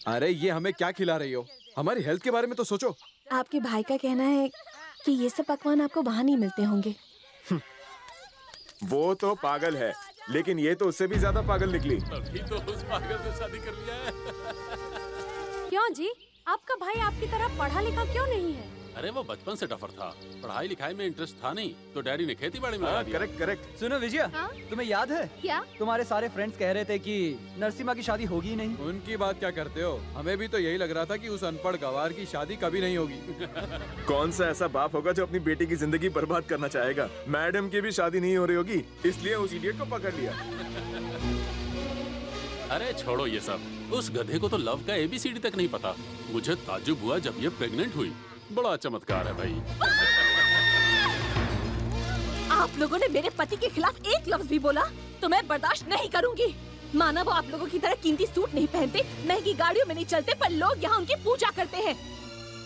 अरे ये हमें क्या खिला रही हो? हमारी हेल्थ के बारे में तो सोचो। आपके भाई का कहना है कि ये सब पकवान आपको वहाँ नहीं मिलते होंगे। वो तो पागल है, लेकिन ये तो उससे भी ज्यादा पागल निकली। अभी तो उस पागल से शादी कर लिया है। क्यों जी? आपका भाई आपकी तरह पढ़ा लिखा क्यों नहीं है? अरे वो बचपन से टफर था, पढ़ाई लिखाई में इंटरेस्ट था नहीं, तो डैडी ने खेती बाड़ी में लगा दिया। Correct correct. सुनो विजया, हाँ? तुम्हें याद है क्या? तुम्हारे सारे फ्रेंड्स कह रहे थे कि नरसिम्हा की शादी होगी ही नहीं। उनकी बात क्या करते हो? हमें भी तो यही लग रहा था कि उस अनपढ़ गवार की शादी कभी नहीं होगी। कौन सा ऐसा बाप होगा जो अपनी बेटी की जिंदगी बर्बाद करना चाहेगा? मैडम की भी शादी नहीं हो रही होगी, इसलिए उस इडियट को पकड़ लिया। अरे छोड़ो ये सब, उस गधे को तो लव का ABCD तक नहीं पता। मुझे ताज्जुब हुआ जब ये प्रेग्नेंट हुई। बड़ा चमत्कार है भाई। आप लोगों ने मेरे पति के खिलाफ एक लफ्ज भी बोला तो मैं बर्दाश्त नहीं करूंगी। माना वो आप लोगों की तरह कीमती सूट नहीं पहनते, महंगी गाड़ियों में नहीं चलते, पर लोग यहाँ उनकी पूजा करते हैं।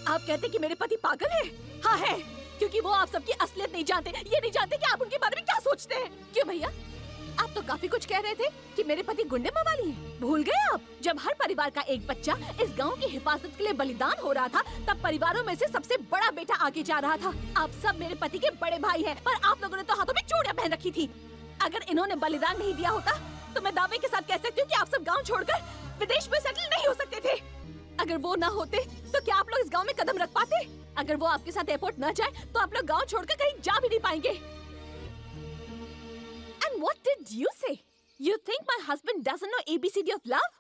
आप कहते कि मेरे पति पागल है? हाँ है, क्योंकि वो आप सबकी असलियत नहीं जानते। ये नहीं जानते कि आप उनके बारे में क्या सोचते हैं। क्यों भैया, आप तो काफी कुछ कह रहे थे कि मेरे पति गुंडे मवाली हैं। भूल गए आप? जब हर परिवार का एक बच्चा इस गांव की हिफाजत के लिए बलिदान हो रहा था, तब परिवारों में से सबसे बड़ा बेटा आगे जा रहा था। आप सब मेरे पति के बड़े भाई हैं, पर आप लोगों ने तो हाथों में चूड़ियां पहन रखी थी। अगर इन्होंने बलिदान नहीं दिया होता तो मैं दावे के साथ कह सकती हूँ कि आप सब गाँव छोड़कर विदेश में सेटल नहीं हो सकते थे। अगर वो न होते तो क्या आप लोग इस गाँव में कदम रख पाते? अगर वो आपके साथ एयरपोर्ट न जाए तो आप लोग गाँव छोड़कर कहीं जा भी नहीं पाएंगे। And what did you say? You think my husband doesn't know ABCD of love?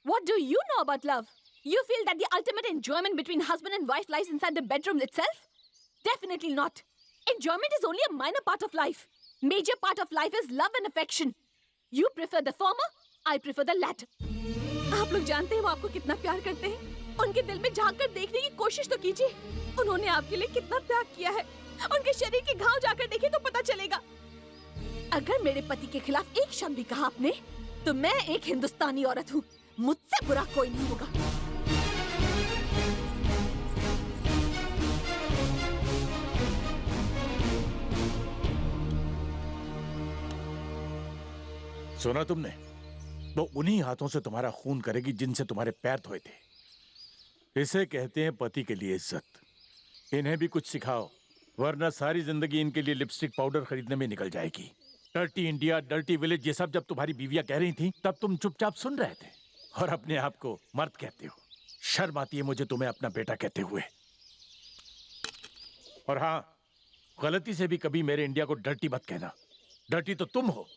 What do you know about love? You feel that the ultimate enjoyment between husband and wife lies inside the bedroom itself? Definitely not. Enjoyment is only a minor part of life. Major part of life is love and affection. You prefer the former, I prefer the latter. आप लोग जानते हैं वो आपको कितना प्यार करते हैं? उनके दिल में झांक कर देखने की कोशिश तो कीजिए। उन्होंने आपके लिए कितना त्याग किया है। उनके शरीर के घाव जाकर देखिए तो पता चलेगा। अगर मेरे पति के खिलाफ एक शब्द भी कहा आपने, तो मैं एक हिंदुस्तानी औरत हूँ। मुझसे बुरा कोई नहीं होगा। सुना तुमने? वो उन्हीं हाथों से तुम्हारा खून करेगी जिनसे तुम्हारे पैर धोए थे। इसे कहते हैं पति के लिए इज्जत। इन्हें भी कुछ सिखाओ, वरना सारी जिंदगी इनके लिए लिपस्टिक पाउडर खरीदने में निकल जाएगी। डर्टी इंडिया, डर्टी विलेज, ये सब जब तुम्हारी बीवियां कह रही थी तब तुम चुपचाप सुन रहे थे और अपने आप को मर्द कहते हो। शर्म आती है मुझे तुम्हें अपना बेटा कहते हुए। और हाँ, गलती से भी कभी मेरे इंडिया को डर्टी मत कहना। डर्टी तो तुम हो,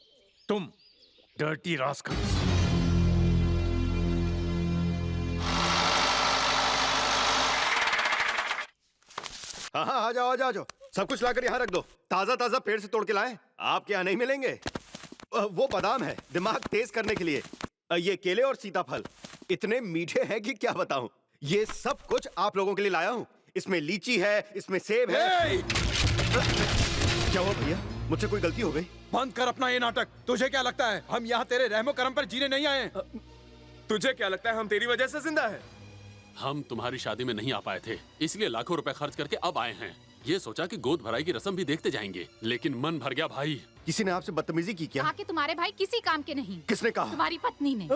तुम डर्टी रास्कल्स। हाँ हाँ, आ जाओ आ जाओ आ जाओ। सब कुछ लाकर यहाँ रख दो। ताजा ताजा पेड़ से तोड़ के लाए। आपके यहाँ नहीं मिलेंगे। वो बादाम है दिमाग तेज करने के लिए। ये केले और सीताफल इतने मीठे हैं कि क्या बताऊं। ये सब कुछ आप लोगों के लिए लाया हूँ। इसमें लीची है, इसमें सेब है। क्या हुआ भैया, मुझसे कोई गलती हो गई? बंद कर अपना ये नाटक। तुझे क्या लगता है हम यहाँ तेरे रहमो करम पर जीने नहीं आए? तुझे क्या लगता है हम तेरी वजह से जिंदा हैं? हम तुम्हारी शादी में नहीं आ पाए थे, इसलिए लाखों रुपए खर्च करके अब आए हैं। ये सोचा कि गोद भराई की रस्म भी देखते जाएंगे, लेकिन मन भर गया भाई। किसी ने आपसे बदतमीजी की क्या? कहा कि तुम्हारे भाई किसी काम के नहीं। किसने कहा? तुम्हारी पत्नी ने।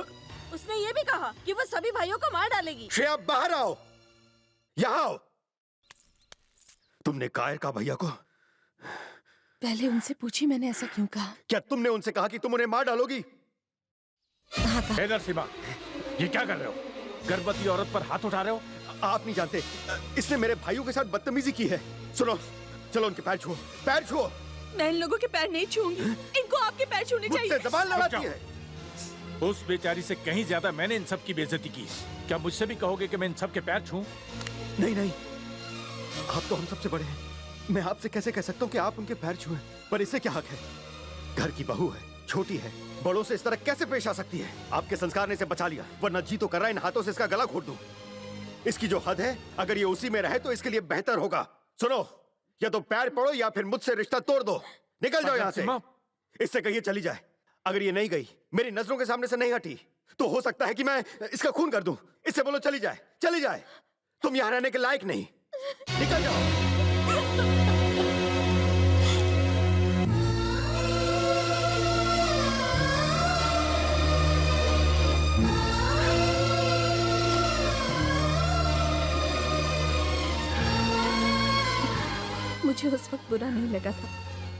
उसने ये भी कहा कि वो सभी भाइयों को मार डालेगी। श्रेया बाहर आओ, यहाँ आओ। तुमने कायर कहा भैया को? पहले उनसे पूछी मैंने ऐसा क्यों कहा। क्या तुमने उनसे कहा कि तुम उन्हें मार डालोगी? हे नरसिम्हा, ये क्या कर रहे हो? गर्भवती औरत पर हाथ उठा रहे हो? आप नहीं जानते, इसने मेरे भाइयों के साथ बदतमीजी की है। सुनो, चलो उनके पैर छुओ, पैर छुओ। मैं इन लोगों के पैर नहीं छूंगी। इनको आपके पैर छूने चाहिए। मुझसे जबान लड़ाती है। उस बेचारी से कहीं ज्यादा मैंने इन सब की बेइज्जती की। क्या मुझसे भी कहोगे कि मैं इन सब के पैर छूं? नहीं नहीं, आप तो हम सबसे बड़े हैं। मैं आपसे कैसे कह सकता हूँ कि आप उनके पैर छुएं? पर इससे क्या हक है? घर की बहू है, छोटी है, बड़ों से इस तरह कैसे पेश आ सकती है? आपके संस्कार ने इसे बचा लिया, वरना जी तो कर रहा है इन हाथों से इसका गला घोट दूं। इसकी जो हद है, अगर ये उसी में रहे तो इसके लिए बेहतर होगा। सुनो, या तो पैर पड़ो या फिर मुझसे रिश्ता तोड़ दो। निकल जाओ यहाँ से। इससे कहिए चली जाए। अगर ये नहीं गई, मेरी नजरों के सामने से नहीं हटी, तो हो सकता है कि मैं इसका खून कर दूं। इससे बोलो चली जाए, चली जाए। तुम यहाँ रहने के लायक नहीं। निकल जाओ। मुझे उस वक्त बुरा नहीं लगा था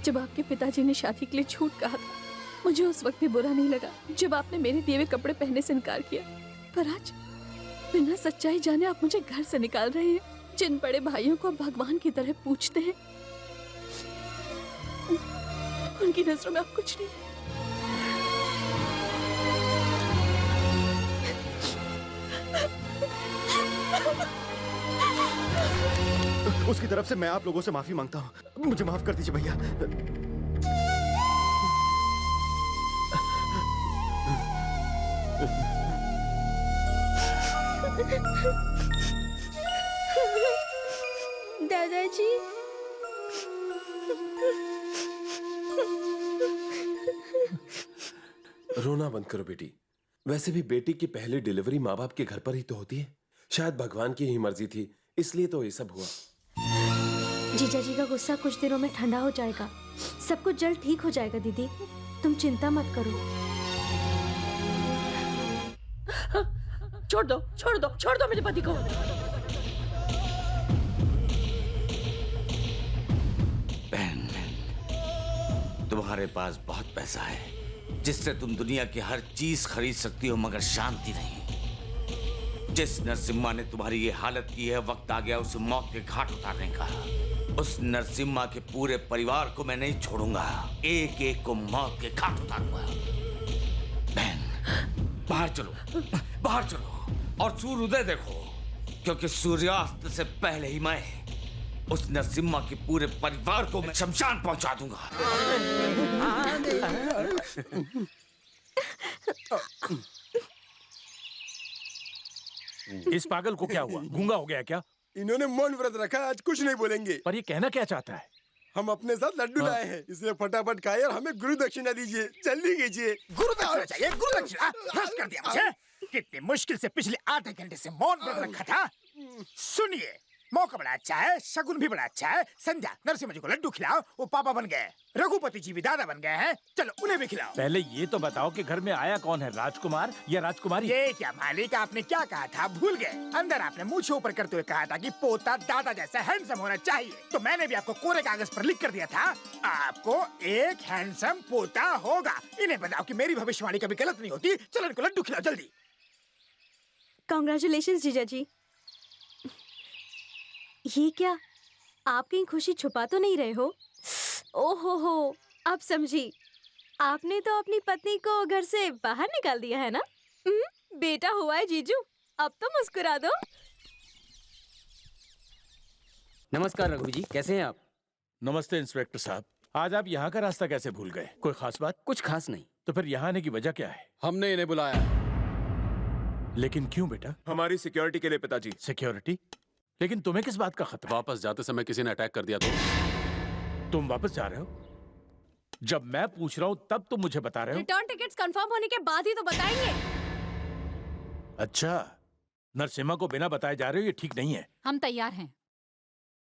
जब आपके पिताजी ने शादी के लिए झूठ कहा था। मुझे उस वक्त भी बुरा नहीं लगा जब आपने मेरे दिए हुए कपड़े पहनने से इनकार किया। पर आज बिना सच्चाई जाने आप मुझे घर से निकाल रहे हैं। जिन बड़े भाइयों को आप भगवान की तरह पूछते हैं, उनकी नजरों में आप कुछ नहीं। उसकी तरफ से मैं आप लोगों से माफी मांगता हूँ। मुझे माफ कर दीजिए भैया। दादाजी, रोना बंद करो बेटी। वैसे भी बेटी की पहली डिलीवरी माँ बाप के घर पर ही तो होती है। शायद भगवान की ही मर्जी थी, इसलिए तो ये सब हुआ। जीजा जी का गुस्सा कुछ दिनों में ठंडा हो जाएगा। सब कुछ जल्द ठीक हो जाएगा दीदी, तुम चिंता मत करो। छोड़ दो, छोड़ दो, छोड़ दो मेरे पति को। बहन, तुम्हारे पास बहुत पैसा है जिससे तुम दुनिया की हर चीज खरीद सकती हो, मगर शांति नहीं। जिस नरसिम्हा ने तुम्हारी ये हालत की है, वक्त आ गया उसे मौत के घाट उतारने का। उस नरसिम्हा के पूरे परिवार को मैं नहीं छोड़ूंगा, एक एक को मौत के घाट उतारूंगा। बहन, बाहर चलो, बाहर चलो और सूर्योदय देखो, क्योंकि सूर्यास्त से पहले ही मैं उस नरसिम्हा के पूरे परिवार को मैं शमशान पहुंचा दूंगा। इस पागल को क्या हुआ? गूंगा हो गया क्या? इन्होंने मौन व्रत रखा, आज कुछ नहीं बोलेंगे। पर ये कहना क्या चाहता है? हम अपने साथ लड्डू लाए हैं, इसलिए फटाफट खाइए और हमें गुरु दक्षिणा दीजिए। जल्दी कीजिए। गुरु दक्षिणा चाहिए? गुरु दक्षिणा बस कर दिया मुझे। कितनी मुश्किल से पिछले आधे घंटे से मौन व्रत रखा था। सुनिए, मौका बड़ा अच्छा है, शगुन भी बड़ा अच्छा है। संध्या, नरसिम्हा जी को लड्डू खिलाओ, वो पापा बन गए। रघुपति जी भी दादा बन गए हैं, चलो उन्हें भी खिलाओ। पहले ये तो बताओ कि घर में आया कौन है, राजकुमार या राजकुमारी? ये क्या मालिक, आपने क्या कहा था भूल गए? अंदर आपने मुंह ऊपर करते हुए कहा था कि पोता दादा जैसा हैंडसम होना चाहिए, तो मैंने भी आपको कोरे कागज पर लिख कर दिया था, आपको एक हैंडसम पोता होगा। इन्हें बताओ कि मेरी भविष्यवाणी कभी गलत नहीं होती। चलो इनको लड्डू खिलाओ जल्दी। कांग्रेचुलेशंस जीजा जी। ये क्या, आप कहीं खुशी छुपा तो नहीं रहे हो? ओहो, अब समझी। आपने तो अपनी पत्नी को घर से बाहर निकाल दिया है ना? बेटा हुआ है जीजू, अब तो मुस्कुरा दो। नमस्कार रघु जी, कैसे हैं आप? नमस्ते इंस्पेक्टर साहब। आज आप यहाँ का रास्ता कैसे भूल गए? कोई खास बात? कुछ खास नहीं। तो फिर यहाँ आने की वजह क्या है? हमने इन्हें बुलाया। लेकिन क्यों बेटा? हमारी सिक्योरिटी के लिए पिताजी। सिक्योरिटी? लेकिन तुम्हें किस बात का खतरा? वापस जाते समय किसी ने अटैक कर दिया तो? तुम वापस जा रहे हो? जब मैं पूछ रहा हूँ तब तुम मुझे बता रहे हो? रिटर्न टिकट्स कंफर्म होने के बाद ही तो बताएंगे। अच्छा, नरसिम्हा को बिना बताए जा रहे हो, ये ठीक नहीं है। हम तैयार हैं।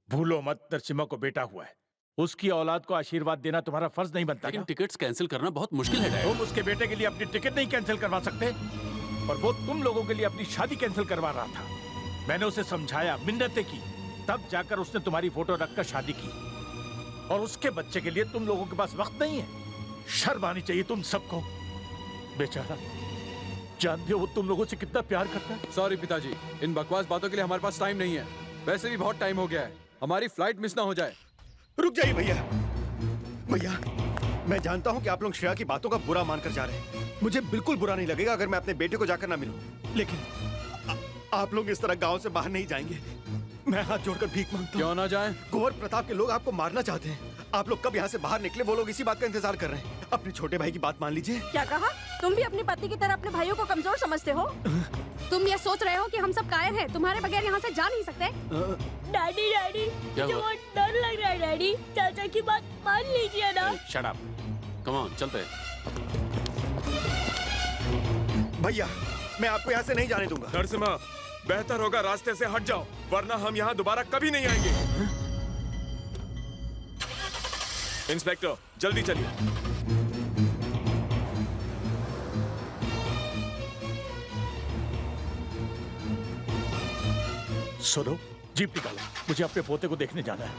भूलो मत, नरसिम्हा को बेटा हुआ है, उसकी औलाद को आशीर्वाद देना तुम्हारा फर्ज नहीं बनता? लेकिन टिकट्स कैंसिल करना बहुत मुश्किल है डैड। तुम उसके बेटे के लिए अपनी टिकट नहीं कैंसिल करवा सकते, और वो तुम लोगों के लिए अपनी शादी कैंसिल करवा रहा था। मैंने उसे समझाया, मिन्नतें की, तब जाकर उसने तुम्हारी फोटो रखकर शादी की। और उसके बच्चे के लिए तुम लोगों के पास वक्त नहीं है। शर्म आनी चाहिए तुम सबको। बेचारा, जानते हो वो तुम लोगों से कितना प्यार करता है। सॉरी पिताजी, इन बकवास बातों के लिए हमारे पास टाइम नहीं है। वैसे भी बहुत टाइम हो गया है, हमारी फ्लाइट मिस ना हो जाए। रुक जाइए भैया। भैया, मैं जानता हूँ कि आप लोग श्रेया की बातों का बुरा मानकर जा रहे हैं। मुझे बिल्कुल बुरा नहीं लगेगा अगर मैं अपने बेटे को जाकर ना मिलूं, लेकिन आप लोग इस तरह गांव से बाहर नहीं जाएंगे। मैं हाथ जोड़कर भीख मांगता हूं। क्यों ना जाएं? कुंवर प्रताप के लोग आपको मारना चाहते हैं। आप लोग कब यहाँ से बाहर निकले, वो लोग इसी बात का इंतजार कर रहे हैं। अपने छोटे भाई की बात मान लीजिए। क्या कहा? तुम भी अपनी पत्नी की तरह अपने भाइयों को कमजोर समझते हो? तुम ये सोच रहे हो कि हम सब कायर हैं, तुम्हारे बगैर यहाँ से जा नहीं सकते? डैडी डैडी, मुझे बहुत डर लग रहा है डैडी, चाचा की बात मान लीजिए ना। शट अप, कम ऑन, चलते हैं। भैया, मैं आपको यहाँ से नहीं जाने दूंगा। नरसिम्हा, बेहतर होगा रास्ते से हट जाओ, वरना हम यहाँ दोबारा कभी नहीं आएंगे। इंस्पेक्टर, जल्दी चलिए। सुनो, जीप निकालो, मुझे अपने पोते को देखने जाना है।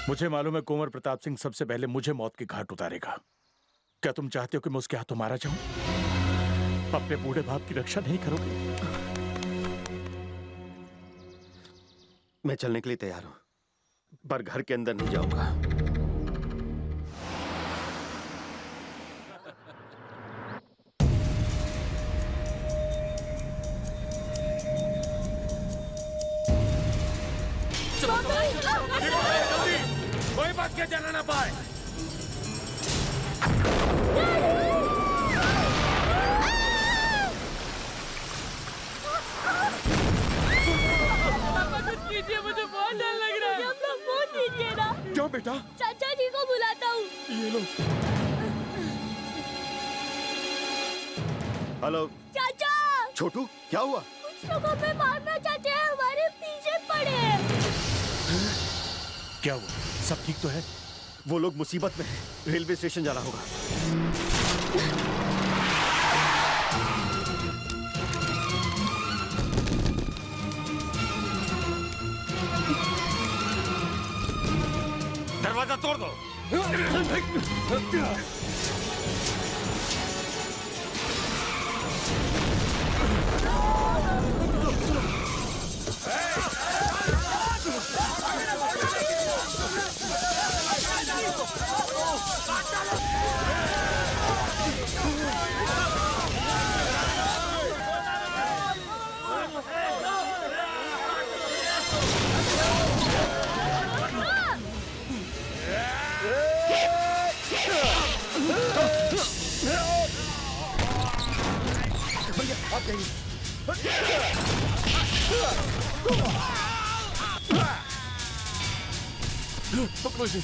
मुझे मालूम है कुंवर प्रताप सिंह सबसे पहले मुझे मौत के घाट उतारेगा। क्या तुम चाहते हो कि मैं उसके हाथों मारा जाऊं? अपने बूढ़े बाप की रक्षा नहीं करोगे? मैं चलने के लिए तैयार हूं, पर घर के अंदर नहीं जाऊंगा। कोई बात क्या जाना ना पाए। कीजिए, मुझे बहुत डर लग रहा है। अपना फोन दीजिए ना। क्यों बेटा? चाचा जी को बुलाता हूँ। ये लो। हेलो चाचा। छोटू, क्या हुआ? कुछ लोग हमें मारना चाहते हैं, हमारे पीछे पड़े हैं। क्या हुआ? सब ठीक तो है? वो लोग मुसीबत में हैं। रेलवे स्टेशन जाना होगा। दरवाजा तोड़ दो। आप जाइए। पकड़ो इसे।